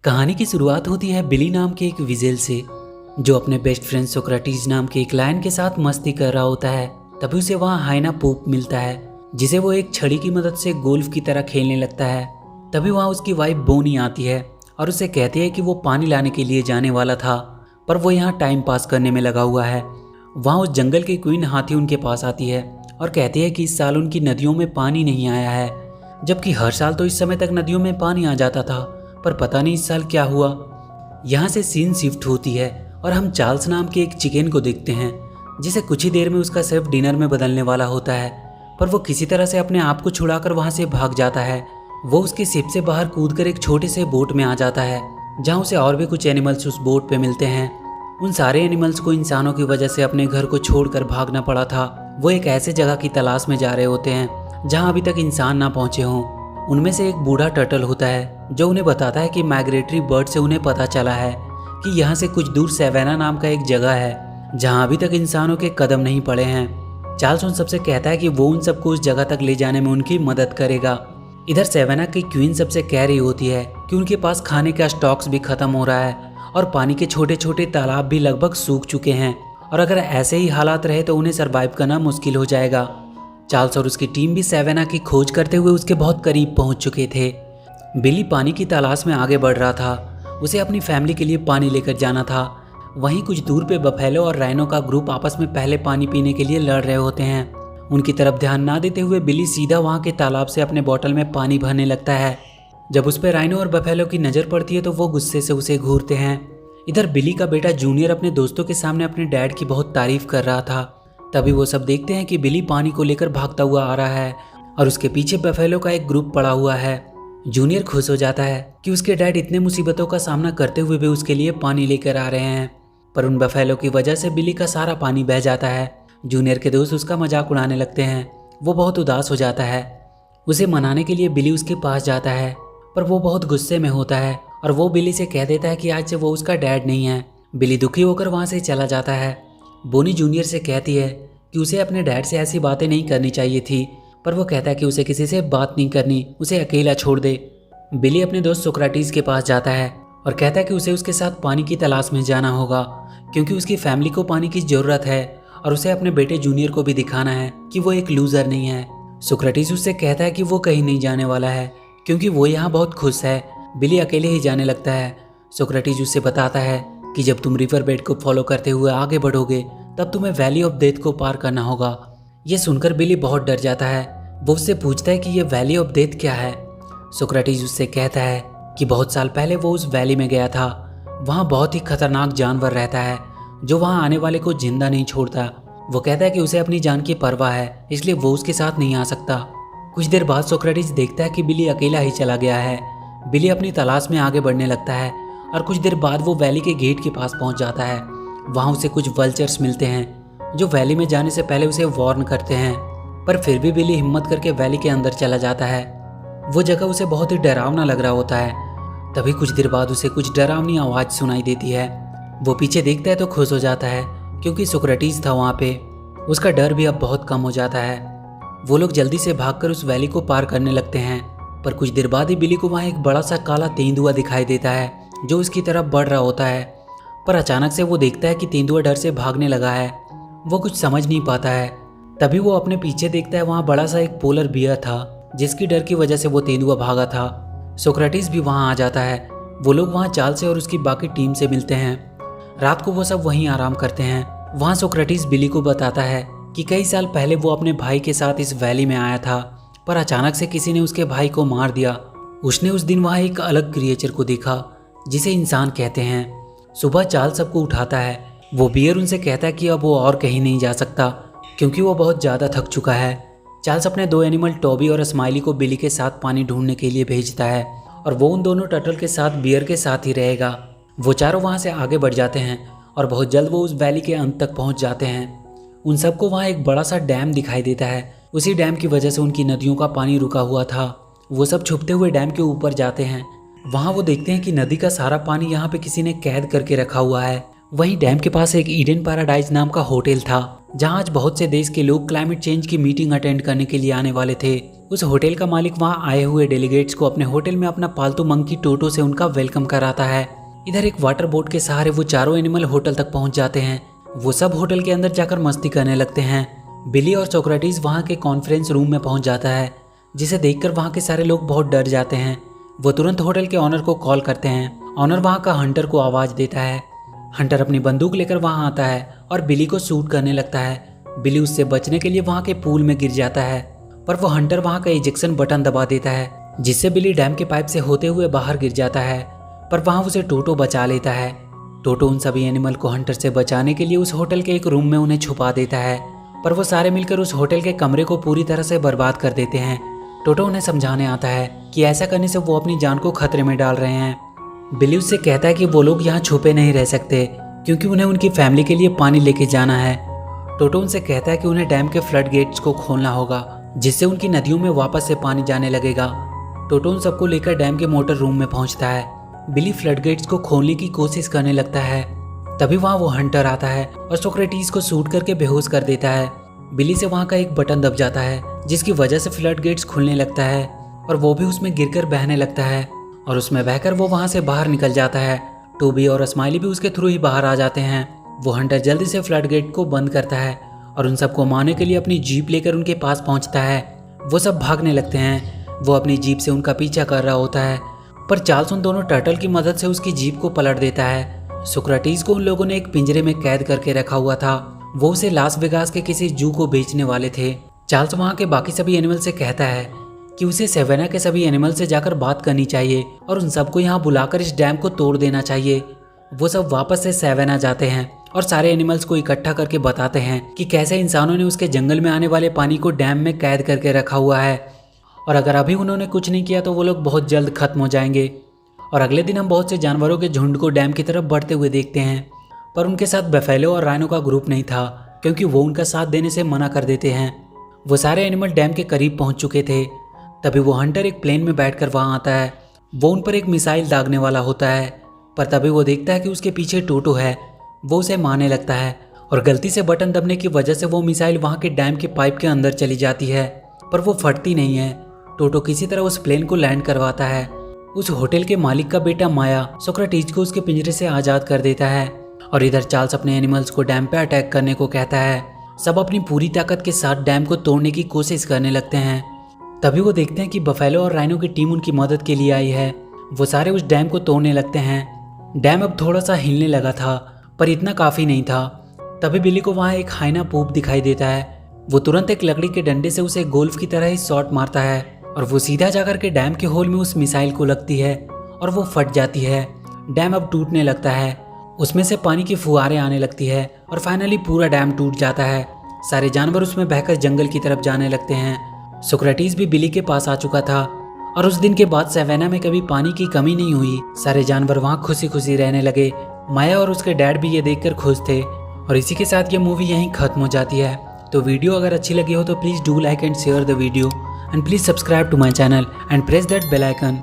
कहानी की शुरुआत होती है बिली नाम के एक विजेल से, जो अपने बेस्ट फ्रेंड सोक्रेटिस नाम के एक लायन के साथ मस्ती कर रहा होता है। तभी उसे वहाँ हाइना पोप मिलता है, जिसे वो एक छड़ी की मदद से गोल्फ की तरह खेलने लगता है। तभी वहाँ उसकी वाइफ बोनी आती है और उसे कहती है कि वो पानी लाने के लिए जाने वाला था, पर वो यहाँ टाइम पास करने में लगा हुआ है। वहाँ उस जंगल की क्वीन हाथी उनके पास आती है और कहती है कि इस साल उनकी नदियों में पानी नहीं आया है, जबकि हर साल तो इस समय तक नदियों में पानी आ जाता था, पर पता नहीं इस साल क्या हुआ। यहाँ से सीन शिफ्ट होती है और हम चार्ल्स नाम के एक चिकन को देखते हैं, जिसे कुछ ही देर में उसका शेफ डिनर में बदलने वाला होता है, पर वो किसी तरह से अपने आप को छुड़ाकर वहाँ से भाग जाता है। वो उसके शिप से बाहर कूदकर एक छोटे से बोट में आ जाता है, जहाँ उसे और भी कुछ एनिमल्स उस बोट पे मिलते हैं। उन सारे एनिमल्स को इंसानों की वजह से अपने घर को छोड़कर भागना पड़ा था। वो एक ऐसे जगह की तलाश में जा रहे होते हैं जहाँ अभी तक इंसान ना पहुँचे हों। उनमें से एक बूढ़ा टर्टल होता है, जो उन्हें बताता है कि माइग्रेटरी बर्ड से उन्हें पता चला है कि यहाँ से कुछ दूर सेवेना नाम का एक जगह है जहाँ अभी तक इंसानों के कदम नहीं पड़े हैं। चार्ल्स उन सबसे कहता है कि वो उन सबको उस जगह तक ले जाने में उनकी मदद करेगा। इधर सेवेना की क्वीन सबसे कह रही होती है कि उनके पास खाने का स्टॉक्स भी खत्म हो रहा है और पानी के छोटे छोटे तालाब भी लगभग सूख चुके हैं, और अगर ऐसे ही हालात रहे तो उन्हें सरवाइव करना मुश्किल हो जाएगा। चार्ल्स और उसकी टीम भी सेवेना की खोज करते हुए उसके बहुत करीब पहुंच चुके थे। बिली पानी की तलाश में आगे बढ़ रहा था। उसे अपनी फैमिली के लिए पानी लेकर जाना था। वहीं कुछ दूर पे बफेलो और राइनो का ग्रुप आपस में पहले पानी पीने के लिए लड़ रहे होते हैं। उनकी तरफ ध्यान ना देते हुए बिली सीधा वहां के तालाब से अपने बोतल में पानी भरने लगता है। जब उस पर राइनो और बफेलो की नज़र पड़ती है तो वो गुस्से से उसे घूरते हैं। इधर बिली का बेटा जूनियर अपने दोस्तों के सामने अपने डैड की बहुत तारीफ कर रहा था। तभी वो सब देखते हैं कि बिली पानी को लेकर भागता हुआ आ रहा है और उसके पीछे बफेलो का एक ग्रुप पड़ा हुआ है। जूनियर खुश हो जाता है कि उसके डैड इतने मुसीबतों का सामना करते हुए भी उसके लिए पानी लेकर आ रहे हैं, पर उन बफेलो की वजह से बिली का सारा पानी बह जाता है। जूनियर के दोस्त उसका मजाक उड़ाने लगते हैं। वो बहुत उदास हो जाता है। उसे मनाने के लिए बिली उसके पास जाता है, पर वो बहुत गुस्से में होता है और वो बिली से कह देता है कि आज से वो उसका डैड नहीं है। बिली दुखी होकर वहाँ से चला जाता है। बोनी जूनियर से कहती है कि उसे अपने डैड से ऐसी बातें नहीं करनी चाहिए थी, पर वो कहता है कि उसे किसी से बात नहीं करनी, उसे अकेला छोड़ दे। बिली अपने दोस्त सोक्राटिस के पास जाता है और कहता है कि उसे उसके साथ पानी की तलाश में जाना होगा, क्योंकि उसकी फैमिली को पानी की ज़रूरत है और उसे अपने बेटे जूनियर को भी दिखाना है कि वो एक लूज़र नहीं है। सोक्राटिस उससे कहता है कि वो कहीं नहीं जाने वाला है, क्योंकि वो यहाँ बहुत खुश है। बिली अकेले ही जाने लगता है। सोक्राटिस उससे बताता है कि जब तुम रिवर बेड को फॉलो करते हुए आगे बढ़ोगे तब तुम्हें वैली ऑफ डेथ को पार करना होगा। ये सुनकर बिली बहुत डर जाता है। वो उससे पूछता है कि ये वैली ऑफ डेथ क्या है। सोक्रेटिस उससे कहता है कि बहुत साल पहले वो उस वैली में गया था। वहाँ बहुत ही खतरनाक जानवर रहता है जो वहाँ आने वाले को जिंदा नहीं छोड़ता। वो कहता है कि उसे अपनी जान की परवाह है, इसलिए वो उसके साथ नहीं आ सकता। कुछ देर बाद सोक्रेटिस देखता है कि बिली अकेला ही चला गया है। बिली अपनी तलाश में आगे बढ़ने लगता है और कुछ देर बाद वो वैली के गेट के पास पहुँच जाता है। वहाँ उसे कुछ वल्चर्स मिलते हैं जो वैली में जाने से पहले उसे वार्न करते हैं, पर फिर भी बिली हिम्मत करके वैली के अंदर चला जाता है। वो जगह उसे बहुत ही डरावना लग रहा होता है। तभी कुछ देर बाद उसे कुछ डरावनी आवाज़ सुनाई देती है। वो पीछे देखता है तो खुश हो जाता है, क्योंकि सोक्रेटिस था वहाँ पे। उसका डर भी अब बहुत कम हो जाता है। वो लोग जल्दी से भागकर उस वैली को पार करने लगते हैं, पर कुछ देर बाद ही बिली को वहाँ एक बड़ा सा काला तेंदुआ दिखाई देता है जो उसकी तरफ बढ़ रहा होता है। पर अचानक से वो देखता है कि तेंदुआ डर से भागने लगा है। वो कुछ समझ नहीं पाता है। तभी वो अपने पीछे देखता है, वहाँ बड़ा सा एक पोलर बियर था जिसकी डर की वजह से वो तेंदुआ भागा था। सोक्रेटिस भी वहाँ आ जाता है। वो लोग वहाँ चार्ल्स से और उसकी बाकी टीम से मिलते हैं। रात को वो सब वहीं आराम करते हैं। वहाँ सोक्रेटिस बिली को बताता है कि कई साल पहले वो अपने भाई के साथ इस वैली में आया था, पर अचानक से किसी ने उसके भाई को मार दिया। उसने उस दिन वहाँ एक अलग क्रिएचर को देखा जिसे इंसान कहते हैं। सुबह चार्ल्स सबको उठाता है। वो बियर उनसे कहता है कि अब वो और कहीं नहीं जा सकता, क्योंकि वो बहुत ज़्यादा थक चुका है। चार्ल्स अपने दो एनिमल टॉबी और स्माइली को बिली के साथ पानी ढूंढने के लिए भेजता है, और वो उन दोनों टर्टल के साथ बियर के साथ ही रहेगा। वो चारों वहाँ से आगे बढ़ जाते हैं और बहुत जल्द वो उस वैली के अंत तक पहुँच जाते हैं। उन सबको वहाँ एक बड़ा सा डैम दिखाई देता है। उसी डैम की वजह से उनकी नदियों का पानी रुका हुआ था। वो सब छुपते हुए डैम के ऊपर जाते हैं। वहाँ वो देखते हैं कि नदी का सारा पानी यहाँ पे किसी ने कैद करके रखा हुआ है। वहीं डैम के पास एक ईडन पैराडाइज नाम का होटल था, जहां आज बहुत से देश के लोग क्लाइमेट चेंज की मीटिंग अटेंड करने के लिए आने वाले थे। उस होटल का मालिक वहां आए हुए डेलीगेट्स को अपने होटल में अपना पालतू मंकी टोटो से उनका वेलकम कराता है। इधर एक वाटर बोट के सहारे वो चारों एनिमल होटल तक पहुंच जाते हैं। वो सब होटल के अंदर जाकर मस्ती करने लगते हैं। बिली और सोक्रेटिस वहां के कॉन्फ्रेंस रूम में पहुंच जाता है, जिसे देखकर वहां के सारे लोग बहुत डर जाते हैं। वो तुरंत होटल के ऑनर को कॉल करते हैं। ऑनर वहां का हंटर को आवाज देता है। हंटर अपनी बंदूक लेकर वहां आता है और बिली को शूट करने लगता है। बिली उससे बचने के लिए वहां के पूल में गिर जाता है, पर वो हंटर वहां का इजेक्शन बटन दबा देता है, जिससे बिली डैम के पाइप से होते हुए बाहर गिर जाता है। पर वहां उसे टोटो बचा लेता है। टोटो उन सभी एनिमल को हंटर से बचाने के लिए उस होटल के एक रूम में उन्हें छुपा देता है, पर वो सारे मिलकर उस होटल के कमरे को पूरी तरह से बर्बाद कर देते हैं। टोटो उन्हें समझाने आता है कि ऐसा करने से वो अपनी जान को खतरे में डाल रहे हैं। बिली उससे कहता है कि वो लोग यहाँ छुपे नहीं रह सकते, क्योंकि उन्हें उनकी फैमिली के लिए पानी लेके जाना है। टोटो उनसे कहता है कि उन्हें डैम के फ्लड गेट्स को खोलना होगा, जिससे उनकी नदियों में वापस से पानी जाने लगेगा। टोटो उन सबको लेकर डैम के मोटर रूम में पहुंचता है। बिली फ्लड गेट्स को खोलने की कोशिश करने लगता है। तभी वहाँ वो हंटर आता है और सोक्रेटिस को शूट करके बेहोश कर देता है। बिली से वहाँ का एक बटन दब जाता है, जिसकी वजह से फ्लड गेट्स खुलने लगता है और वो भी उसमें गिरकर बहने लगता है, और उसमें बहकर वो वहाँ से बाहर निकल जाता है। टूबी और स्माइली भी उसके थ्रू ही बाहर आ जाते हैं। वो हंटर जल्दी से फ्लड गेट को बंद करता है और उन सबको मारने के लिए अपनी जीप लेकर उनके पास पहुंचता है। वो सब भागने लगते हैं। वो अपनी जीप से उनका पीछा कर रहा होता है, पर चार्ल्स उन दोनों टर्टल की मदद से उसकी जीप को पलट देता है। सोक्रेटिस को उन लोगों ने एक पिंजरे में कैद करके रखा हुआ था। वो उसे लास वेगास के किसी जू को बेचने वाले थे। चार्ल्स वहाँ के बाकी सभी एनिमल से कहता है कि उसे सेवेना के सभी एनिमल से जाकर बात करनी चाहिए और उन सबको यहाँ बुलाकर इस डैम को तोड़ देना चाहिए। वो सब वापस से सेवेना जाते हैं और सारे एनिमल्स को इकट्ठा करके बताते हैं कि कैसे इंसानों ने उसके जंगल में आने वाले पानी को डैम में कैद करके रखा हुआ है, और अगर अभी उन्होंने कुछ नहीं किया तो वो लोग बहुत जल्द खत्म हो जाएंगे। और अगले दिन हम बहुत से जानवरों के झुंड को डैम की तरफ बढ़ते हुए देखते हैं, पर उनके साथ बफेलो और राइनो का ग्रुप नहीं था, क्योंकि वो उनका साथ देने से मना कर देते हैं। वो सारे एनिमल डैम के करीब पहुंच चुके थे। तभी वो हंटर एक प्लेन में बैठकर वहां आता है। वो उन पर एक मिसाइल दागने वाला होता है, पर तभी वो देखता है कि उसके पीछे टोटो है। वो उसे मारने लगता है और गलती से बटन दबने की वजह से वो मिसाइल वहां के डैम के पाइप के अंदर चली जाती है, पर वो फटती नहीं है। टोटो किसी तरह उस प्लेन को लैंड करवाता है। उस होटल के मालिक का बेटा माया सोक्रेटिस को उसके पिंजरे से आज़ाद कर देता है, और इधर चार्ल्स अपने एनिमल्स को डैम पे अटैक करने को कहता है। सब अपनी पूरी ताकत के साथ डैम को तोड़ने की कोशिश करने लगते हैं। तभी वो देखते हैं कि बफेलो और राइनो की टीम उनकी मदद के लिए आई है। वो सारे उस डैम को तोड़ने लगते हैं। डैम अब थोड़ा सा हिलने लगा था, पर इतना काफ़ी नहीं था। तभी बिली को वहाँ एक हाइना पूप दिखाई देता है। वो तुरंत एक लकड़ी के डंडे से उसे गोल्फ की तरह ही शॉट मारता है, और वो सीधा जाकर के डैम के होल में उस मिसाइल को लगती है और वो फट जाती है। डैम अब टूटने लगता है। उसमें से पानी की फुहारें आने लगती है और फाइनली पूरा डैम टूट जाता है। सारे जानवर उसमें बहकर जंगल की तरफ जाने लगते हैं। सोक्रेटिस भी बिली के पास आ चुका था, और उस दिन के बाद सेवेना में कभी पानी की कमी नहीं हुई। सारे जानवर वहाँ खुशी खुशी रहने लगे। माया और उसके डैड भी ये देखकर खुश थे। और इसी के साथ ये मूवी यहीं खत्म हो जाती है। तो वीडियो अगर अच्छी लगी हो तो please do like and share the video, and please subscribe to my channel and press that bell icon